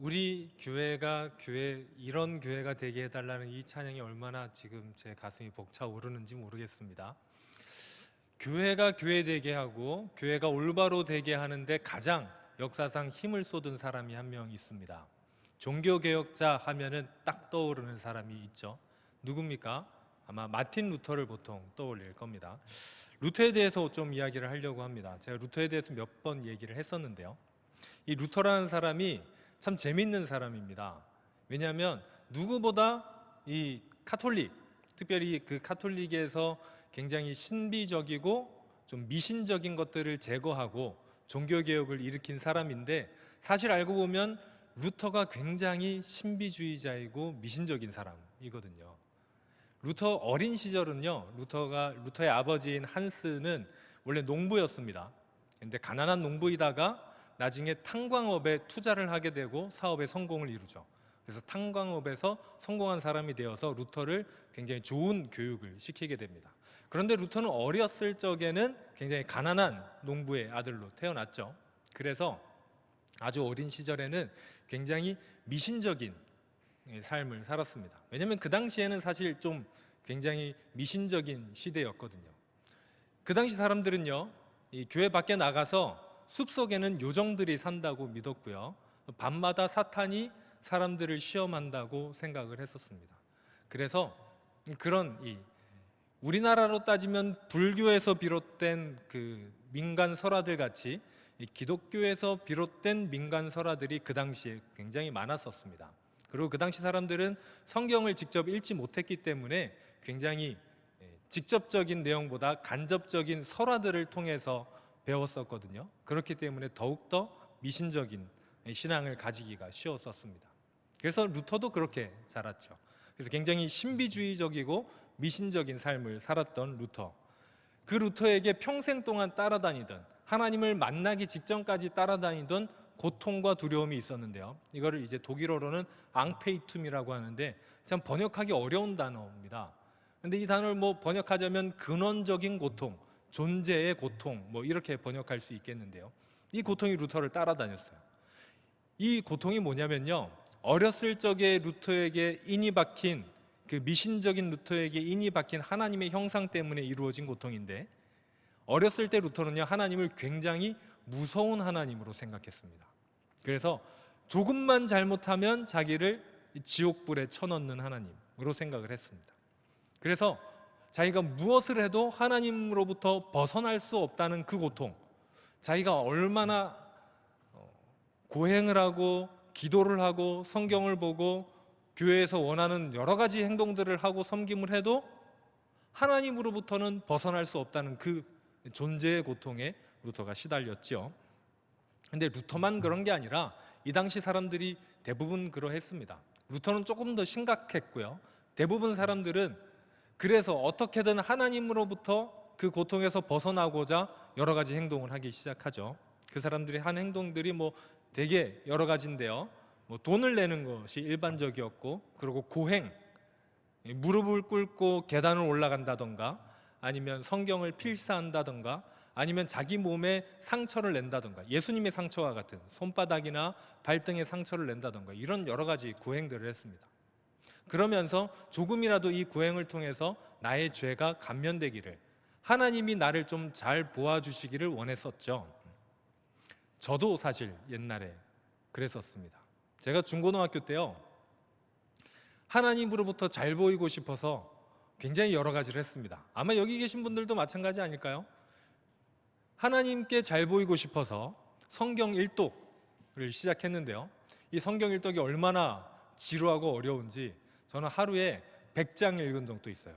우리 교회가 이런 교회가 되게 해달라는 이 찬양이 얼마나 지금 제 가슴이 벅차오르는지 모르겠습니다. 교회가 교회 되게 하고 교회가 올바로 되게 하는데 가장 역사상 힘을 쏟은 사람이 한 명 있습니다. 종교개혁자 하면은 딱 떠오르는 사람이 있죠. 누굽니까? 아마 마틴 루터를 보통 떠올릴 겁니다. 루터에 대해서 좀 이야기를 하려고 합니다. 제가 루터에 대해서 몇 번 얘기를 했었는데요. 이 루터라는 사람이 참 재밌는 사람입니다. 왜냐하면 누구보다 이 카톨릭, 특별히 그 카톨릭에서 굉장히 신비적이고 좀 미신적인 것들을 제거하고 종교개혁을 일으킨 사람인데, 사실 알고 보면 루터가 굉장히 신비주의자이고 미신적인 사람이거든요. 루터 어린 시절은요, 루터의 아버지인 한스는 원래 농부였습니다. 근데 가난한 농부이다가 나중에 탄광업에 투자를 하게 되고 사업에 성공을 이루죠. 그래서 탄광업에서 성공한 사람이 되어서 루터를 굉장히 좋은 교육을 시키게 됩니다. 그런데 루터는 어렸을 적에는 굉장히 가난한 농부의 아들로 태어났죠. 그래서 아주 어린 시절에는 굉장히 미신적인 삶을 살았습니다. 왜냐하면 그 당시에는 사실 좀 굉장히 미신적인 시대였거든요. 그 당시 사람들은요, 이 교회 밖에 나가서 숲속에는 요정들이 산다고 믿었고요, 밤마다 사탄이 사람들을 시험한다고 생각을 했었습니다. 그래서 그런 우리나라로 따지면 불교에서 비롯된 그 민간 설화들 같이 기독교에서 비롯된 민간 설화들이 그 당시에 굉장히 많았었습니다. 그리고 그 당시 사람들은 성경을 직접 읽지 못했기 때문에 굉장히 직접적인 내용보다 간접적인 설화들을 통해서 배웠었거든요. 그렇기 때문에 더욱더 미신적인 신앙을 가지기가 쉬웠었습니다. 그래서 루터도 그렇게 자랐죠. 그래서 굉장히 신비주의적이고 미신적인 삶을 살았던 루터. 그 루터에게 평생 동안 따라다니던, 하나님을 만나기 직전까지 따라다니던 고통과 두려움이 있었는데요. 이거를 이제 독일어로는 앙페이툼이라고 하는데 참 번역하기 어려운 단어입니다. 근데 이 단어를 번역하자면 근원적인 고통, 존재의 고통, 이렇게 번역할 수 있겠는데요. 이 고통이 루터를 따라다녔어요. 이 고통이 뭐냐면요, 어렸을 적에 루터에게 인이 박힌, 그 미신적인 루터에게 인이 박힌 하나님의 형상 때문에 이루어진 고통인데, 어렸을 때 루터는요, 하나님을 굉장히 무서운 하나님으로 생각했습니다. 그래서 조금만 잘못하면 자기를 지옥불에 쳐넣는 하나님으로 생각을 했습니다. 그래서 자기가 무엇을 해도 하나님으로부터 벗어날 수 없다는 그 고통, 자기가 얼마나 고행을 하고 기도를 하고 성경을 보고 교회에서 원하는 여러 가지 행동들을 하고 섬김을 해도 하나님으로부터는 벗어날 수 없다는 그 존재의 고통에 루터가 시달렸죠. 근데 루터만 그런 게 아니라 이 당시 사람들이 대부분 그러했습니다. 루터는 조금 더 심각했고요. 대부분 사람들은 그래서 어떻게든 하나님으로부터 그 고통에서 벗어나고자 여러 가지 행동을 하기 시작하죠. 그 사람들이 한 행동들이 되게 여러 가지인데요. 돈을 내는 것이 일반적이었고, 그리고 고행, 무릎을 꿇고 계단을 올라간다던가, 아니면 성경을 필사한다던가, 아니면 자기 몸에 상처를 낸다던가, 예수님의 상처와 같은 손바닥이나 발등에 상처를 낸다던가, 이런 여러 가지 고행들을 했습니다. 그러면서 조금이라도 이 고행을 통해서 나의 죄가 감면되기를, 하나님이 나를 좀 잘 보아주시기를 원했었죠. 저도 사실 옛날에 그랬었습니다. 제가 중고등학교 때요, 하나님으로부터 잘 보이고 싶어서 굉장히 여러 가지를 했습니다. 아마 여기 계신 분들도 마찬가지 아닐까요? 하나님께 잘 보이고 싶어서 성경 일독을 시작했는데요, 이 성경 일독이 얼마나 지루하고 어려운지 저는 하루에 100장 읽은 적도 있어요.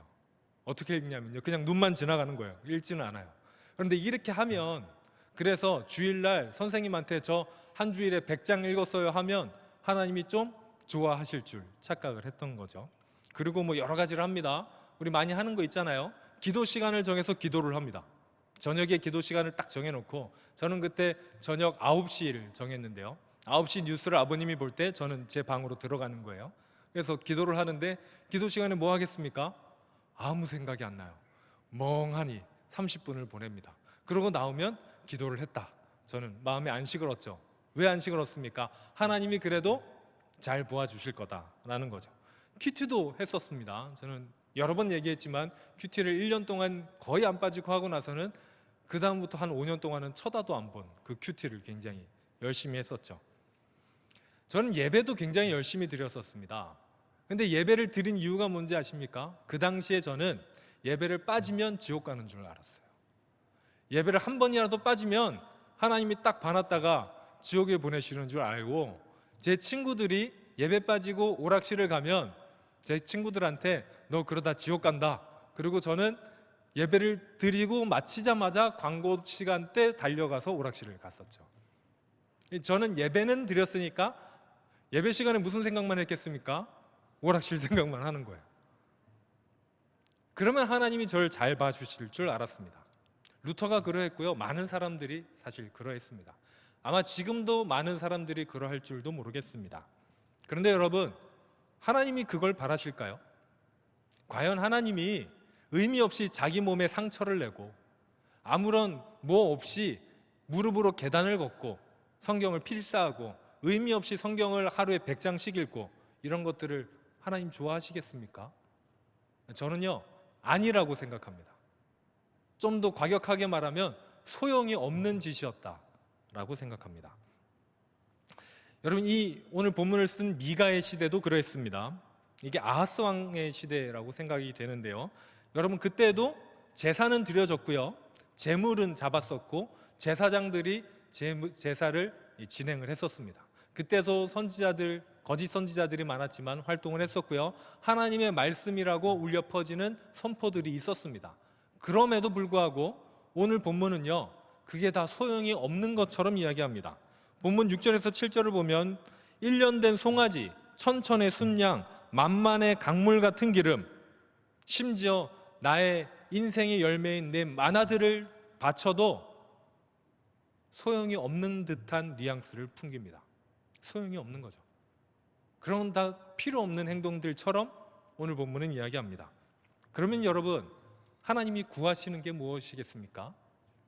어떻게 읽냐면요, 그냥 눈만 지나가는 거예요. 읽지는 않아요. 그런데 이렇게 하면, 그래서 주일날 선생님한테 저 한 주일에 100장 읽었어요 하면 하나님이 좀 좋아하실 줄 착각을 했던 거죠. 그리고 여러 가지를 합니다. 우리 많이 하는 거 있잖아요. 기도 시간을 정해서 기도를 합니다. 저녁에 기도 시간을 딱 정해놓고, 저는 그때 저녁 9시를 정했는데요, 9시 뉴스를 아버님이 볼 때 저는 제 방으로 들어가는 거예요. 그래서 기도를 하는데, 기도 시간에 뭐 하겠습니까? 아무 생각이 안 나요. 멍하니 30분을 보냅니다. 그러고 나오면 기도를 했다. 저는 마음에 안식을 얻죠. 왜 안식을 얻습니까? 하나님이 그래도 잘 보아주실 거다라는 거죠. 큐티도 했었습니다. 저는 여러 번 얘기했지만 큐티를 1년 동안 거의 안 빠지고 하고 나서는 그 다음부터 한 5년 동안은 쳐다도 안 본 그 큐티를 굉장히 열심히 했었죠. 저는 예배도 굉장히 열심히 드렸었습니다. 근데 예배를 드린 이유가 뭔지 아십니까? 그 당시에 저는 예배를 빠지면 지옥 가는 줄 알았어요. 예배를 한 번이라도 빠지면 하나님이 딱 봐놨다가 지옥에 보내시는 줄 알고, 제 친구들이 예배 빠지고 오락실을 가면 제 친구들한테 너 그러다 지옥 간다. 그리고 저는 예배를 드리고 마치자마자 광고 시간 때 달려가서 오락실을 갔었죠. 저는 예배는 드렸으니까 예배 시간에 무슨 생각만 했겠습니까? 오락실 생각만 하는 거예요. 그러면 하나님이 저를 잘 봐주실 줄 알았습니다. 루터가 그러했고요, 많은 사람들이 사실 그러했습니다. 아마 지금도 많은 사람들이 그러할 줄도 모르겠습니다. 그런데 여러분, 하나님이 그걸 바라실까요? 과연 하나님이 의미 없이 자기 몸에 상처를 내고 아무런 뭐 없이 무릎으로 계단을 걷고 성경을 필사하고 의미 없이 성경을 하루에 100장씩 읽고 이런 것들을 하나님 좋아하시겠습니까? 저는요, 아니라고 생각합니다. 좀 더 과격하게 말하면 소용이 없는 짓이었다라고 생각합니다. 여러분, 이 오늘 본문을 쓴 미가의 시대도 그랬습니다. 이게 아하스 왕의 시대라고 생각이 되는데요, 여러분, 그때도 제사는 드려졌고요, 제물은 잡았었고 제사장들이 제사를 진행을 했었습니다. 그때도 선지자들, 거짓 선지자들이 많았지만 활동을 했었고요, 하나님의 말씀이라고 울려 퍼지는 선포들이 있었습니다. 그럼에도 불구하고 오늘 본문은요, 그게 다 소용이 없는 것처럼 이야기합니다. 본문 6절에서 7절을 보면 1년 된 송아지, 천천의 순양, 만만의 강물 같은 기름, 심지어 나의 인생의 열매인 내 만화들을 바쳐도 소용이 없는 듯한 뉘앙스를 풍깁니다. 소용이 없는 거죠. 그런 다 필요 없는 행동들처럼 오늘 본문은 이야기합니다. 그러면 여러분, 하나님이 구하시는 게 무엇이겠습니까?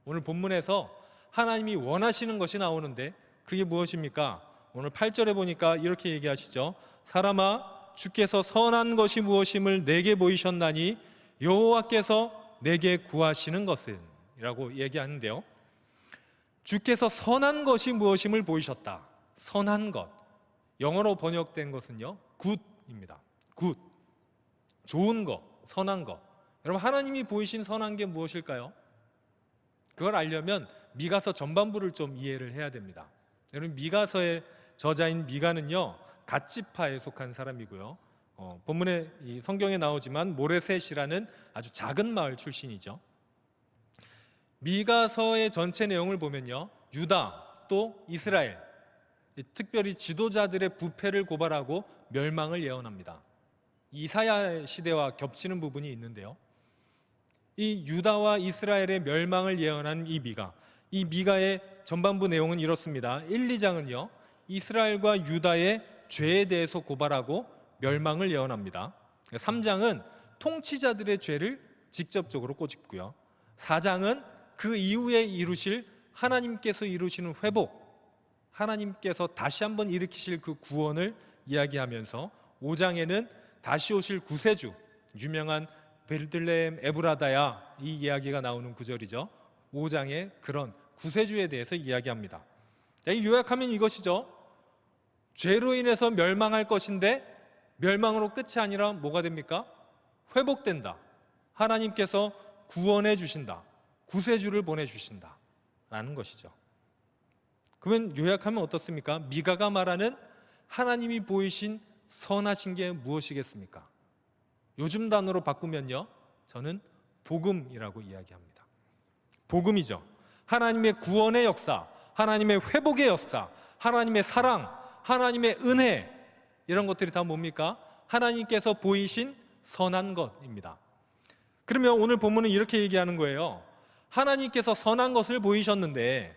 오늘 본문에서 하나님이 원하시는 것이 나오는데 그게 무엇입니까? 오늘 8절에 보니까 이렇게 얘기하시죠. 사람아, 주께서 선한 것이 무엇임을 내게 보이셨나니 여호와께서 내게 구하시는 것은 이라고 얘기하는데요, 주께서 선한 것이 무엇임을 보이셨다. 선한 것, 영어로 번역된 것은요, 굿입니다. 굿, 좋은 것, 선한 것. 여러분, 하나님이 보이신 선한 게 무엇일까요? 그걸 알려면 미가서 전반부를 좀 이해를 해야 됩니다. 여러분, 미가서의 저자인 미가는요, 갓지파에 속한 사람이고요, 본문에 이 성경에 나오지만 모레셋이라는 아주 작은 마을 출신이죠. 미가서의 전체 내용을 보면요, 유다 또 이스라엘, 특별히 지도자들의 부패를 고발하고 멸망을 예언합니다. 이사야 시대와 겹치는 부분이 있는데요, 이 유다와 이스라엘의 멸망을 예언한 이 미가의 전반부 내용은 이렇습니다. 1, 2장은요 이스라엘과 유다의 죄에 대해서 고발하고 멸망을 예언합니다. 3장은 통치자들의 죄를 직접적으로 꼬집고요, 4장은 그 이후에 이루실 하나님께서 이루시는 회복, 하나님께서 다시 한번 일으키실 그 구원을 이야기하면서 5장에는 다시 오실 구세주, 유명한 베들레헴 에브라다야, 이 이야기가 나오는 구절이죠. 5장에 그런 구세주에 대해서 이야기합니다. 요약하면 이것이죠. 죄로 인해서 멸망할 것인데 멸망으로 끝이 아니라 뭐가 됩니까? 회복된다. 하나님께서 구원해 주신다. 구세주를 보내주신다 라는 것이죠. 그러면 요약하면 어떻습니까? 미가가 말하는 하나님이 보이신 선하신 게 무엇이겠습니까? 요즘 단어로 바꾸면요, 저는 복음이라고 이야기합니다. 복음이죠. 하나님의 구원의 역사, 하나님의 회복의 역사, 하나님의 사랑, 하나님의 은혜, 이런 것들이 다 뭡니까? 하나님께서 보이신 선한 것입니다. 그러면 오늘 본문은 이렇게 얘기하는 거예요. 하나님께서 선한 것을 보이셨는데,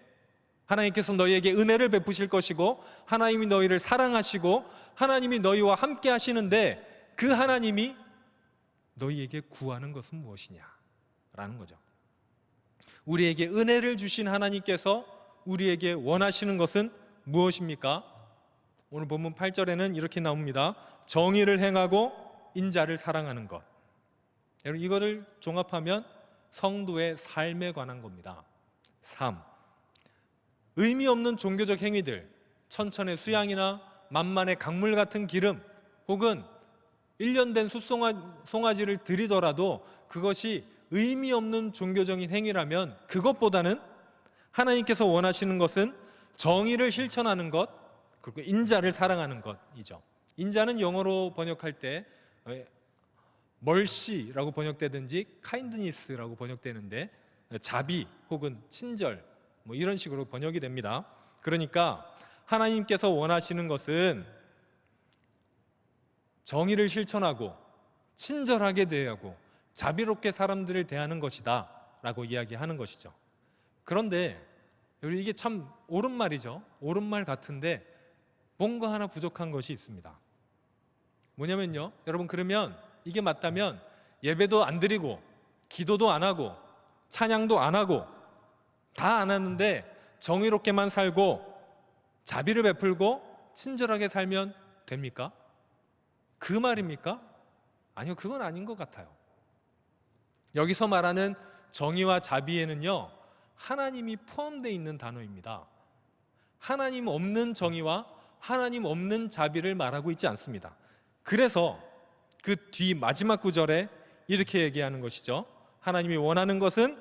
하나님께서 너희에게 은혜를 베푸실 것이고 하나님이 너희를 사랑하시고 하나님이 너희와 함께 하시는데, 그 하나님이 너희에게 구하는 것은 무엇이냐 라는 거죠. 우리에게 은혜를 주신 하나님께서 우리에게 원하시는 것은 무엇입니까? 오늘 본문 8절에는 이렇게 나옵니다. 정의를 행하고 인자를 사랑하는 것. 여러분, 이거를 종합하면 성도의 삶에 관한 겁니다. 삶. 의미 없는 종교적 행위들, 천천의 수양이나 만만의 강물 같은 기름, 혹은 1년 된 숫송아지를 드리더라도 그것이 의미 없는 종교적인 행위라면 그것보다는 하나님께서 원하시는 것은 정의를 실천하는 것, 그리고 인자를 사랑하는 것이죠. 인자는 영어로 번역할 때 mercy라고 번역되든지 kindness라고 번역되는데, 자비 혹은 친절 뭐 이런 식으로 번역이 됩니다. 그러니까 하나님께서 원하시는 것은 정의를 실천하고 친절하게 대하고 자비롭게 사람들을 대하는 것이다 라고 이야기하는 것이죠. 그런데 이게 참 옳은 말이죠. 옳은 말 같은데 뭔가 하나 부족한 것이 있습니다. 뭐냐면요, 여러분, 그러면 이게 맞다면 예배도 안 드리고 기도도 안 하고 찬양도 안 하고 다 안 하는데 정의롭게만 살고 자비를 베풀고 친절하게 살면 됩니까? 그 말입니까? 아니요, 그건 아닌 것 같아요. 여기서 말하는 정의와 자비에는요, 하나님이 포함되어 있는 단어입니다. 하나님 없는 정의와 하나님 없는 자비를 말하고 있지 않습니다. 그래서 그 뒤 마지막 구절에 이렇게 얘기하는 것이죠. 하나님이 원하는 것은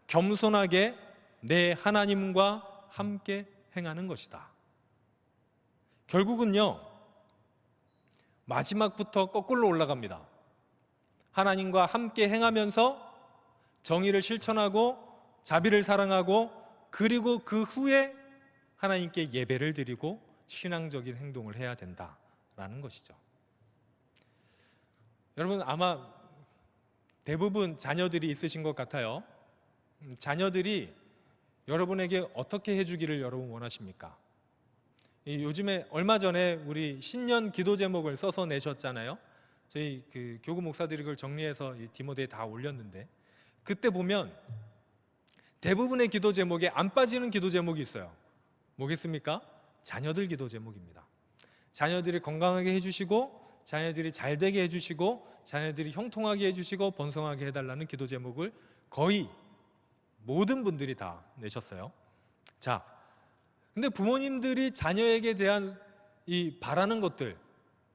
겸손하게 내 하나님과 함께 행하는 것이다. 결국은요, 마지막부터 거꾸로 올라갑니다. 하나님과 함께 행하면서 정의를 실천하고 자비를 사랑하고, 그리고 그 후에 하나님께 예배를 드리고 신앙적인 행동을 해야 된다라는 것이죠. 여러분, 아마 대부분 자녀들이 있으신 것 같아요. 자녀들이 여러분에게 어떻게 해주기를 여러분 원하십니까? 요즘에 얼마 전에 우리 신년 기도 제목을 써서 내셨잖아요. 저희 그 교구 목사들이 그걸 정리해서 디모데에 다 올렸는데, 그때 보면 대부분의 기도 제목에 안 빠지는 기도 제목이 있어요. 뭐겠습니까? 자녀들 기도 제목입니다. 자녀들이 건강하게 해주시고, 자녀들이 잘 되게 해주시고, 자녀들이 형통하게 해주시고 번성하게 해달라는 기도 제목을 거의 모든 분들이 다 내셨어요. 자, 근데 부모님들이 자녀에게 대한 이 바라는 것들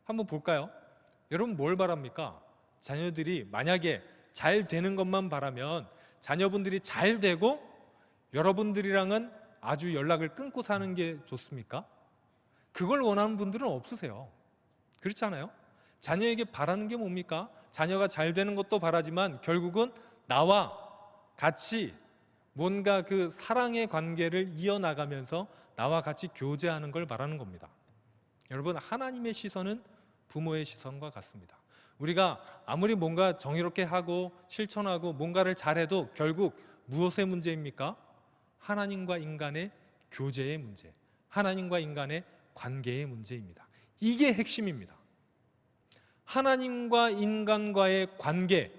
한번 볼까요? 여러분, 뭘 바랍니까? 자녀들이 만약에 잘 되는 것만 바라면 자녀분들이 잘 되고 여러분들이랑은 아주 연락을 끊고 사는 게 좋습니까? 그걸 원하는 분들은 없으세요. 그렇지 않아요? 자녀에게 바라는 게 뭡니까? 자녀가 잘 되는 것도 바라지만 결국은 나와 같이 뭔가 그 사랑의 관계를 이어나가면서 나와 같이 교제하는 걸 바라는 겁니다. 여러분, 하나님의 시선은 부모의 시선과 같습니다. 우리가 아무리 뭔가 정의롭게 하고 실천하고 뭔가를 잘해도 결국 무엇의 문제입니까? 하나님과 인간의 교제의 문제, 하나님과 인간의 관계의 문제입니다. 이게 핵심입니다. 하나님과 인간과의 관계,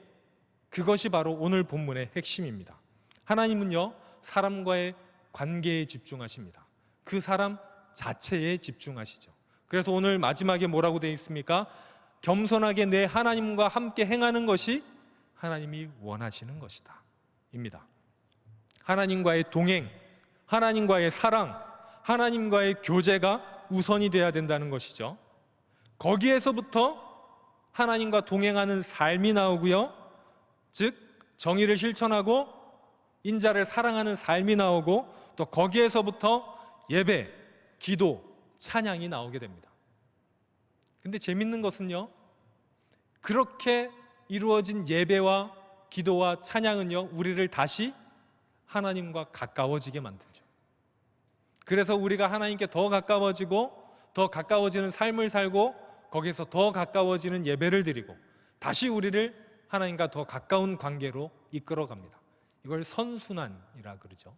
그것이 바로 오늘 본문의 핵심입니다. 하나님은요, 사람과의 관계에 집중하십니다. 그 사람 자체에 집중하시죠. 그래서 오늘 마지막에 뭐라고 되어 있습니까? 겸손하게 내 하나님과 함께 행하는 것이 하나님이 원하시는 것이다 입니다. 하나님과의 동행, 하나님과의 사랑, 하나님과의 교제가 우선이 돼야 된다는 것이죠. 거기에서부터 하나님과 동행하는 삶이 나오고요, 즉 정의를 실천하고 인자를 사랑하는 삶이 나오고, 또 거기에서부터 예배, 기도, 찬양이 나오게 됩니다. 근데 재밌는 것은요, 그렇게 이루어진 예배와 기도와 찬양은요, 우리를 다시 하나님과 가까워지게 만들죠. 그래서 우리가 하나님께 더 가까워지고 더 가까워지는 삶을 살고, 거기에서 더 가까워지는 예배를 드리고 다시 우리를 하나님과 더 가까운 관계로 이끌어 갑니다. 이걸 선순환이라 그러죠.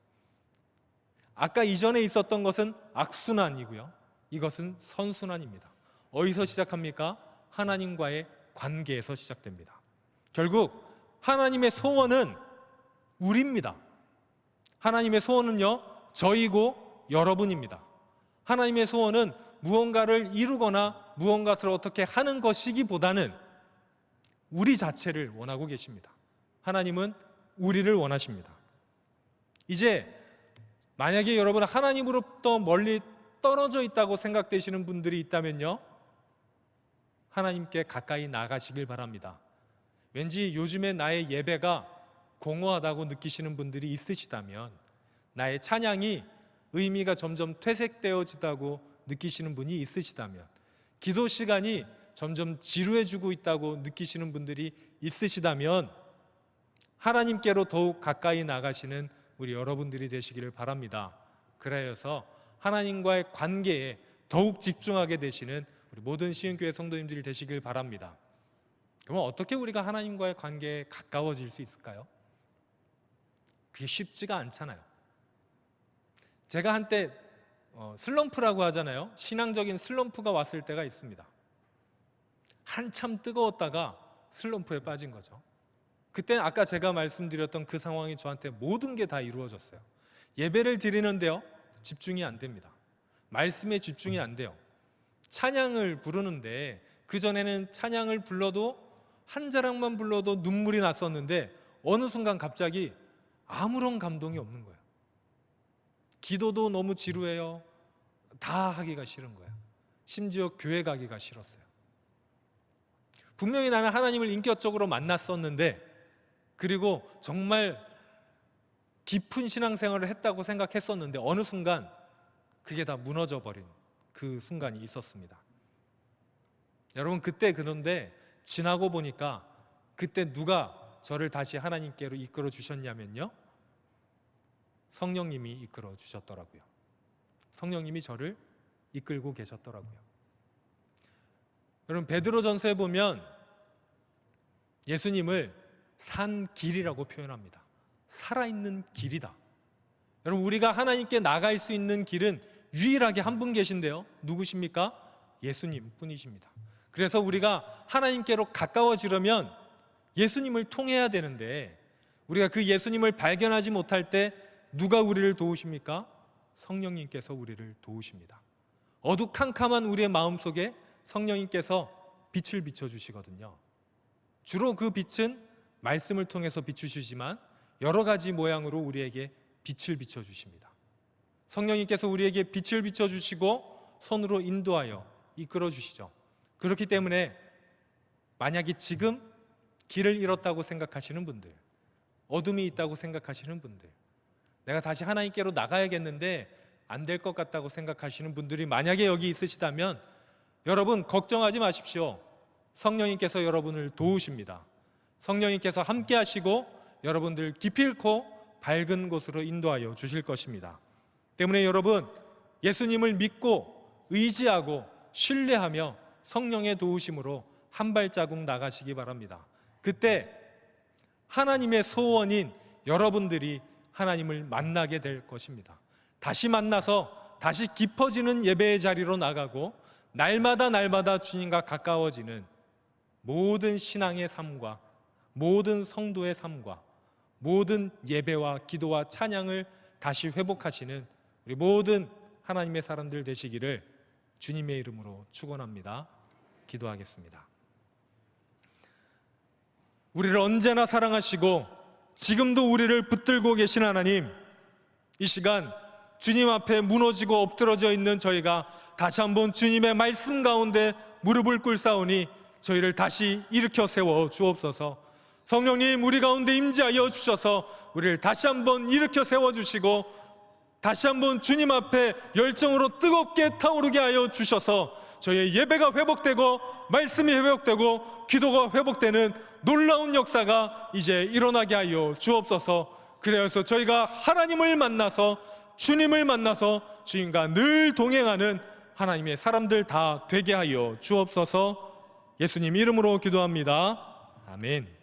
아까 이전에 있었던 것은 악순환이고요, 이것은 선순환입니다. 어디서 시작합니까? 하나님과의 관계에서 시작됩니다. 결국 하나님의 소원은 우리입니다. 하나님의 소원은요, 저희고 여러분입니다. 하나님의 소원은 무언가를 이루거나 무언가를 어떻게 하는 것이기보다는 우리 자체를 원하고 계십니다. 하나님은 우리를 원하십니다. 이제 만약에 여러분 하나님으로부터 멀리 떨어져 있다고 생각되시는 분들이 있다면요, 하나님께 가까이 나가시길 바랍니다. 왠지 요즘에 나의 예배가 공허하다고 느끼시는 분들이 있으시다면, 나의 찬양이 의미가 점점 퇴색되어지다고 느끼시는 분이 있으시다면, 기도 시간이 점점 지루해지고 있다고 느끼시는 분들이 있으시다면, 하나님께로 더욱 가까이 나가시는 우리 여러분들이 되시기를 바랍니다. 그래서 하나님과의 관계에 더욱 집중하게 되시는 우리 모든 시흥교회 성도님들이 되시길 바랍니다. 그럼 어떻게 우리가 하나님과의 관계에 가까워질 수 있을까요? 그게 쉽지가 않잖아요. 제가 한때 슬럼프라고 하잖아요. 신앙적인 슬럼프가 왔을 때가 있습니다. 한참 뜨거웠다가 슬럼프에 빠진 거죠. 그때 아까 제가 말씀드렸던 그 상황이 저한테 모든 게 다 이루어졌어요. 예배를 드리는데요, 집중이 안 됩니다. 말씀에 집중이 안 돼요. 찬양을 부르는데 그전에는 찬양을 불러도 한 자락만 불러도 눈물이 났었는데 어느 순간 갑자기 아무런 감동이 없는 거예요. 기도도 너무 지루해요. 다 하기가 싫은 거예요. 심지어 교회 가기가 싫었어요. 분명히 나는 하나님을 인격적으로 만났었는데, 그리고 정말 깊은 신앙생활을 했다고 생각했었는데 어느 순간 그게 다 무너져 버린 그 순간이 있었습니다. 여러분, 그때 그런데 지나고 보니까 그때 누가 저를 다시 하나님께로 이끌어 주셨냐면요, 성령님이 이끌어 주셨더라고요. 성령님이 저를 이끌고 계셨더라고요. 여러분, 베드로전서에 보면 예수님을 산 길이라고 표현합니다. 살아있는 길이다. 여러분, 우리가 하나님께 나갈 수 있는 길은 유일하게 한 분 계신데요, 누구십니까? 예수님 뿐이십니다. 그래서 우리가 하나님께로 가까워지려면 예수님을 통해야 되는데, 우리가 그 예수님을 발견하지 못할 때 누가 우리를 도우십니까? 성령님께서 우리를 도우십니다. 어두캄캄한 우리의 마음속에 성령님께서 빛을 비춰주시거든요. 주로 그 빛은 말씀을 통해서 비추시지만 여러 가지 모양으로 우리에게 빛을 비춰주십니다. 성령님께서 우리에게 빛을 비춰주시고 손으로 인도하여 이끌어주시죠. 그렇기 때문에 만약에 지금 길을 잃었다고 생각하시는 분들, 어둠이 있다고 생각하시는 분들, 내가 다시 하나님께로 나가야겠는데 안 될 것 같다고 생각하시는 분들이 만약에 여기 있으시다면 여러분, 걱정하지 마십시오. 성령님께서 여러분을 도우십니다. 성령님께서 함께 하시고 여러분들 기필코 밝은 곳으로 인도하여 주실 것입니다. 때문에 여러분, 예수님을 믿고 의지하고 신뢰하며 성령의 도우심으로 한 발자국 나가시기 바랍니다. 그때 하나님의 소원인 여러분들이 하나님을 만나게 될 것입니다. 다시 만나서 다시 깊어지는 예배의 자리로 나가고 날마다 주님과 가까워지는 모든 신앙의 삶과 모든 성도의 삶과 모든 예배와 기도와 찬양을 다시 회복하시는 우리 모든 하나님의 사람들 되시기를 주님의 이름으로 축원합니다. 기도하겠습니다. 우리를 언제나 사랑하시고 지금도 우리를 붙들고 계신 하나님, 이 시간 주님 앞에 무너지고 엎드러져 있는 저희가 다시 한번 주님의 말씀 가운데 무릎을 꿇사오니 저희를 다시 일으켜 세워 주옵소서. 성령님, 우리 가운데 임재하여 주셔서 우리를 다시 한번 일으켜 세워주시고 다시 한번 주님 앞에 열정으로 뜨겁게 타오르게 하여 주셔서 저희의 예배가 회복되고 말씀이 회복되고 기도가 회복되는 놀라운 역사가 이제 일어나게 하여 주옵소서. 그래서 저희가 하나님을 만나서 주님을 만나서 주님과 늘 동행하는 하나님의 사람들 다 되게 하여 주옵소서. 예수님 이름으로 기도합니다. 아멘.